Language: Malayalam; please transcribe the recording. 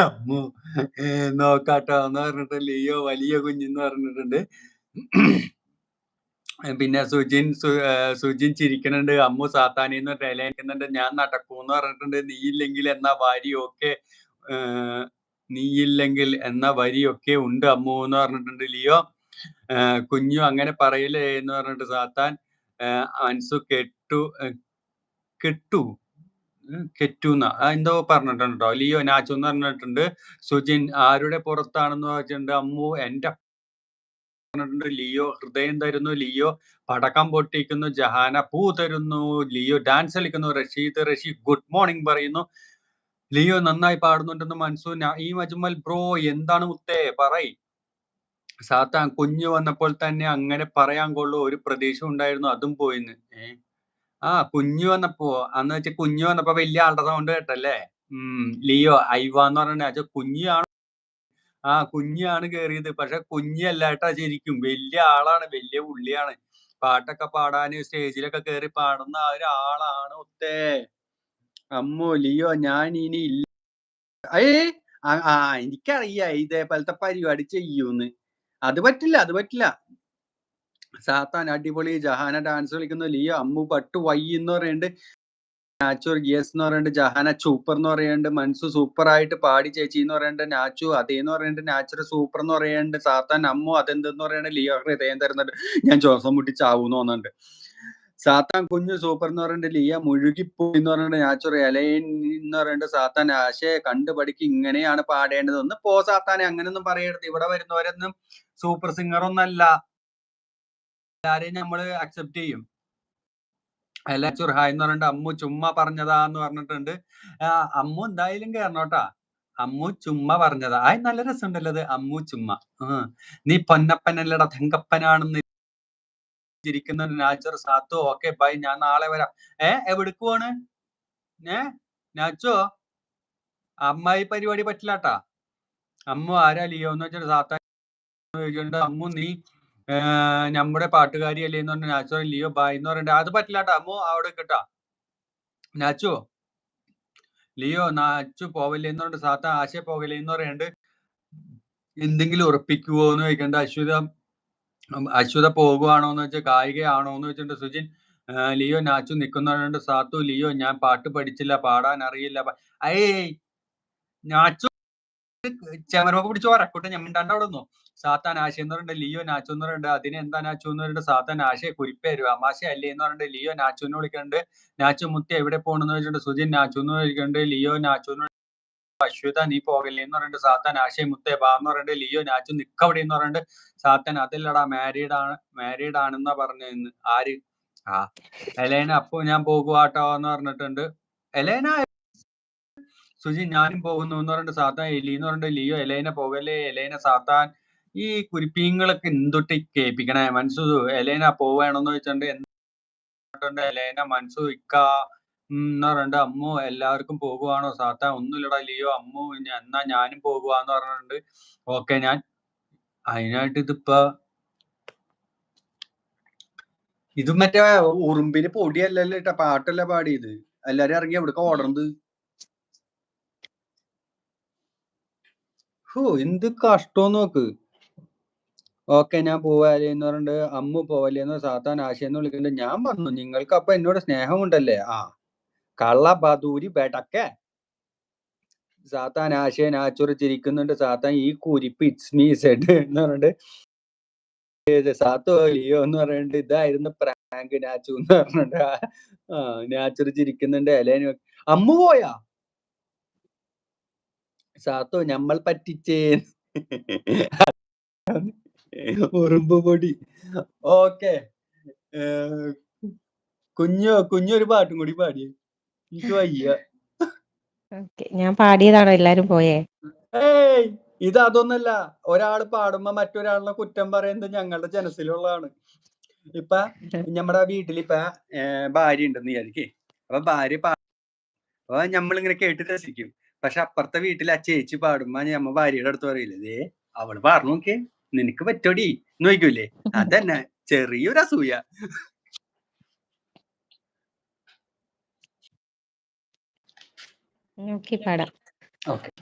അമ്മു നോക്കാട്ടോ എന്ന് പറഞ്ഞിട്ട് ലിയോ വലിയ കുഞ്ഞെന്ന് പറഞ്ഞിട്ടുണ്ട്. പിന്നെ സുജിൻ ചിരിക്കുന്നുണ്ട്. അമ്മു സാത്താനിന്ന് നിൽക്കുന്നുണ്ട്. ഞാൻ നടക്കൂന്ന് പറഞ്ഞിട്ടുണ്ട്. നീയില്ലെങ്കിൽ എന്നാ വരിയൊക്കെ നീയില്ലെങ്കിൽ എന്ന വരിയൊക്കെ ഉണ്ട് അമ്മു എന്ന് പറഞ്ഞിട്ടുണ്ട് ലിയോ. കുഞ്ഞു അങ്ങനെ പറയില്ലേ എന്ന് പറഞ്ഞിട്ട് സാത്താൻ. അൻസു കെട്ടു കെറ്റൂന്ന എന്തോ പറഞ്ഞിട്ടുണ്ടോ ലിയോ. നാച്ചു എന്ന് പറഞ്ഞിട്ടുണ്ട്. സുജിൻ ആരുടെ പുറത്താണെന്ന് ചോദിച്ചിട്ടുണ്ട്. അമ്മു എന്റെ പറഞ്ഞിട്ടുണ്ട്. ലിയോ ഹൃദയം തരുന്നു. ലിയോ പടക്കം പൊട്ടിക്കുന്നു. ജഹാന പൂ തരുന്നു. ലിയോ ഡാൻസ് കളിക്കുന്നു. റഷീദ് ഗുഡ് മോർണിംഗ് പറയുന്നു. ലിയോ നന്നായി പാടുന്നുണ്ടെന്ന് മനസ്സു. ഈ അജ്മൽ ബ്രോ എന്താണ് മുത്തേ പറയ്. സാത്താൻ കുഞ്ഞു വന്നപ്പോൾ തന്നെ അങ്ങനെ പറയാൻ കൊള്ളു. ഒരു പ്രതീക്ഷ ഉണ്ടായിരുന്നു, അതും പോയിന്ന്. കുഞ്ഞു വന്നപ്പോ അന്ന് വെച്ച് കുഞ്ഞു വന്നപ്പോ വലിയ ആളുടെ സൗണ്ട് കേട്ടല്ലേ. ലിയോ ഐവാന്ന് പറഞ്ഞ കുഞ്ഞാണ്. കുഞ്ഞാണ് കേറിയത്. പക്ഷെ കുഞ്ഞല്ല കേട്ടാ, ശരിക്കും വലിയ ആളാണ്, വലിയ പുള്ളിയാണ്. പാട്ടൊക്കെ പാടാന് സ്റ്റേജിലൊക്കെ കേറി പാടുന്ന ഒരാളാണ് ഒത്തേ. അമ്മോ ലിയോ ഞാൻ ഇനി ഇല്ല. എനിക്കറിയാം ഇതേപോലത്തെ പരിപാടി ചെയ്യൂന്ന്. അത് പറ്റില്ല. സാത്താൻ അടിപൊളി. ജഹാന ഡാൻസ് കളിക്കുന്നു. ലിയോ അമ്മു പട്ടു വൈ എന്ന് പറയുന്നുണ്ട്. നാച്ചു യെസ് എന്ന് പറയുന്നുണ്ട്. ജഹാന സൂപ്പർ എന്ന് പറയുന്നുണ്ട്. മൻസു സൂപ്പർ ആയിട്ട് പാടി ചേച്ചി എന്ന് പറയുന്നുണ്ട്. നാച്ചു അതേന്ന് പറയുന്നുണ്ട്. നാച്ചുറൽ സൂപ്പർ എന്ന് പറയുന്നുണ്ട്. സാത്താൻ അമ്മു അതെന്തെന്ന് പറയുന്നുണ്ട്. ലിയോ ഹൃദയം തരുന്നുണ്ട്. ഞാൻ ശ്വാസം മുട്ടി ചാവൂന്ന് തോന്നുന്നുണ്ട്. സാത്താൻ കുഞ്ഞു സൂപ്പർ എന്ന് പറയുന്നുണ്ട്. ലിയ മുഴുകിപ്പോയി എന്ന് പറയുന്നുണ്ട്. നാച്ചുറൽ എലൈൻ എന്ന് പറയുന്നുണ്ട്. സാത്താൻ ആശയെ കണ്ടുപഠിക്ക്, ഇങ്ങനെയാണ് പാടേണ്ടത്. ഒന്ന് പോ സാത്താനെ, അങ്ങനെയൊന്നും പറയരുത്. ഇവിടെ വരുന്നവരൊന്നും സൂപ്പർ സിംഗർ ഒന്നല്ല. എല്ലാരെയും നമ്മള് അക്സെപ്റ്റ് ചെയ്യും. എല്ലാച്ചുർ ഹായ് എന്ന് പറഞ്ഞിട്ട് അമ്മു ചുമ്മാ പറഞ്ഞതാന്ന് പറഞ്ഞിട്ടുണ്ട്. അമ്മു എന്തായാലും കേറണോട്ടാ. അമ്മു ചുമ്മാ പറഞ്ഞതാ. നല്ല രസമുണ്ടല്ലോ അത്. അമ്മു ചുമ്മാ. നീ പൊന്നപ്പനല്ലടാ തങ്കപ്പനാണെന്ന് ഇരിക്കുന്ന നാച്ചർ. സാത്തു ഓക്കെ ബൈ, ഞാൻ നാളെ വരാം. എവിടേക്ക് പോണ് നാച്ചോ? അമ്മായി പരിപാടി പറ്റില്ലാട്ടാ. അമ്മു ആരാ ലിയോ എന്ന് വെച്ചിട്ട് സാത്താൻ ചോദിക്കുന്നുണ്ട്. അമ്മു നീ നമ്മുടെ പാട്ടുകാരി അല്ലേ എന്ന് പറഞ്ഞ നാച്ചോ. ലിയോ ബായ് എന്ന് പറഞ്ഞിട്ട് അത് പറ്റില്ലാട്ടാ. അമ്മു അവിടെ കിട്ടാ. നാച്ചോ ലിയോ നാച്ചു പോവല്ലേ എന്ന് പറഞ്ഞിട്ട് സാത്താൻ ആശയ പോകലേ എന്ന് പറയുന്നുണ്ട്. എന്തെങ്കിലും ഉറപ്പിക്കുവോ എന്ന് ചോദിക്കണ്ട. അശ്വത പോകുവാണോ എന്ന് വെച്ചാൽ ഗായികയാണോ എന്ന് വെച്ചിട്ടുണ്ട് സുജിൻ. ലിയോ നാച്ചു നിൽക്കുന്നുണ്ട്. സാത്തു ലിയോ ഞാൻ പാട്ട് പഠിച്ചില്ല, പാടാൻ അറിയില്ല. നാച്ചു ചെമരമൊക്കെ പിടിച്ച് വരക്കൂട്ടെ, ഞാൻ മിണ്ടാണ്ട് അവിടെ നിന്നു. സാത്താൻ ആശ എന്ന് പറയുന്നുണ്ട്. ലിയോ നാച്ചു എന്ന് പറയുന്നുണ്ട്. അതിന് എന്താ നാച്ചു എന്ന് പറയുന്നുണ്ട്. സാത്താൻ ആശയെ കുരിപ്പേരും അമാശ അല്ലേ എന്ന് പറയുന്നുണ്ട്. ലിയോ നാച്ചുന്ന് വിളിക്കുന്നുണ്ട്. നാച്ചു മുത്തി എവിടെ പോകണമെന്ന് വെച്ചിട്ടുണ്ട്. സുജിൻ നാച്ചു എന്ന് വിളിക്കുന്നുണ്ട്. ലിയോ നാച്ചു. അശ്വത നീ പോകല്ലേ എന്ന് പറഞ്ഞിട്ട് സാത്താൻ ആശയം മുത്തേ ബാ എന്ന് പറഞ്ഞിട്ട് ലിയോ നാച്ചു നിക്കവിടെ എന്ന് പറഞ്ഞിട്ട് സാത്താൻ അതല്ലടാ മാരീഡ് ആണെന്നാ പറഞ്ഞെന്ന്. ആര്? എലേന അപ്പൊ ഞാൻ പോകുവാട്ടോ എന്ന് പറഞ്ഞിട്ടുണ്ട്. എലേന സുജി ഞാനും പോകുന്നു എന്ന് പറഞ്ഞിട്ട് സാത്താൻ എലി എന്ന് പറഞ്ഞിട്ട് ലിയോ എലേന പോകല്ലേ. എലേന സാത്താൻ ഈ കുരിപ്പീങ്ങളൊക്കെ എന്തൊട്ട് കേൾപ്പിക്കണേ. മനസ്സു എലേന പോവേണമെന്ന് വെച്ചിട്ടുണ്ട്. എലേന മനസ്സു ഇക്ക എന്ന് പറഞ്ഞിട്ട് അമ്മു എല്ലാവർക്കും പോകുവാണോ? സാത്താൻ ഒന്നുമില്ലടാ ലിയോ. അമ്മു എന്നാ ഞാനും പോകുവാന്ന് പറഞ്ഞിട്ടുണ്ട്. ഓക്കെ ഞാൻ അതിനായിട്ട് ഇത് മറ്റേ ഉറുമ്പിന് പൊടിയല്ലല്ലോ ഇട്ട പാട്ടല്ല പാടിയത്. എല്ലാരും ഇറങ്ങി എവിടേക്കാ ഓടണത്? എന്ത് കഷ്ടം നോക്ക്. ഓക്കെ ഞാൻ പോവാല്ലേ എന്ന് പറഞ്ഞിട്ട് അമ്മു പോവല്ലേന്ന് സാത്താൻ ആശയെന്ന് വിളിക്കുന്നുണ്ട്. ഞാൻ പറഞ്ഞു നിങ്ങൾക്ക് അപ്പൊ എന്നോട് സ്നേഹമുണ്ടല്ലേ. കള്ള ബദൂരി ബെടക്കെ. സാത്താൻ ആശയെ നാച്ചുറൽ ചിരിക്കുന്നുണ്ട്. സാത്താൻ ഈ കുരിപ്പ് ഇറ്റ്സ് മീ സെഡ് എന്ന് പറഞ്ഞിട്ട് സാത്തോ ലിയോ എന്ന് പറഞ്ഞിട്ട് ഇതായിരുന്നു പ്രാങ്ക് നാച്ചു എന്ന് പറഞ്ഞിട്ട് നാച്ചുറൽ ചിരിക്കുന്നുണ്ട്. എലേന അമ്മു പോയാ സാത്തോ നമ്മൾ പറ്റിച്ചേ ഉറുമ്പ് പൊടി. ഓക്കെ കുഞ്ഞു ഒരു പാട്ടും കൂടി പാടിയേ. എനിക്ക് വയ്യ. ഞാൻ പാടിയതാണോ എല്ലാരും പോയേ? ഇത് അതൊന്നല്ല. ഒരാള് പാടുമ്പോ മറ്റൊരാളിനെ കുറ്റം പറയുന്നത് ഞങ്ങളുടെ ജനസിലുള്ളതാണ്. ഇപ്പൊ നമ്മുടെ വീട്ടിലിപ്പ ഭാര്യ ഉണ്ടെന്ന് വിചാരിക്കേ. അപ്പൊ ഭാര്യ അപ്പൊ നമ്മളിങ്ങനെ കേട്ട് രസിക്കും. പക്ഷെ അപ്പുറത്തെ വീട്ടിൽ ആ ചേച്ചി പാടുമ്പോ നമ്മ ഭാര്യയുടെ അടുത്ത് പറയില്ലേ, അവള് പറഞ്ഞു നോക്കിയേ നിനക്ക് പറ്റോടി എന്ന് ചോദിക്കൂലേ. അതന്നെ ചെറിയൊരു അസൂയ. പാടാം. ഓക്കെ.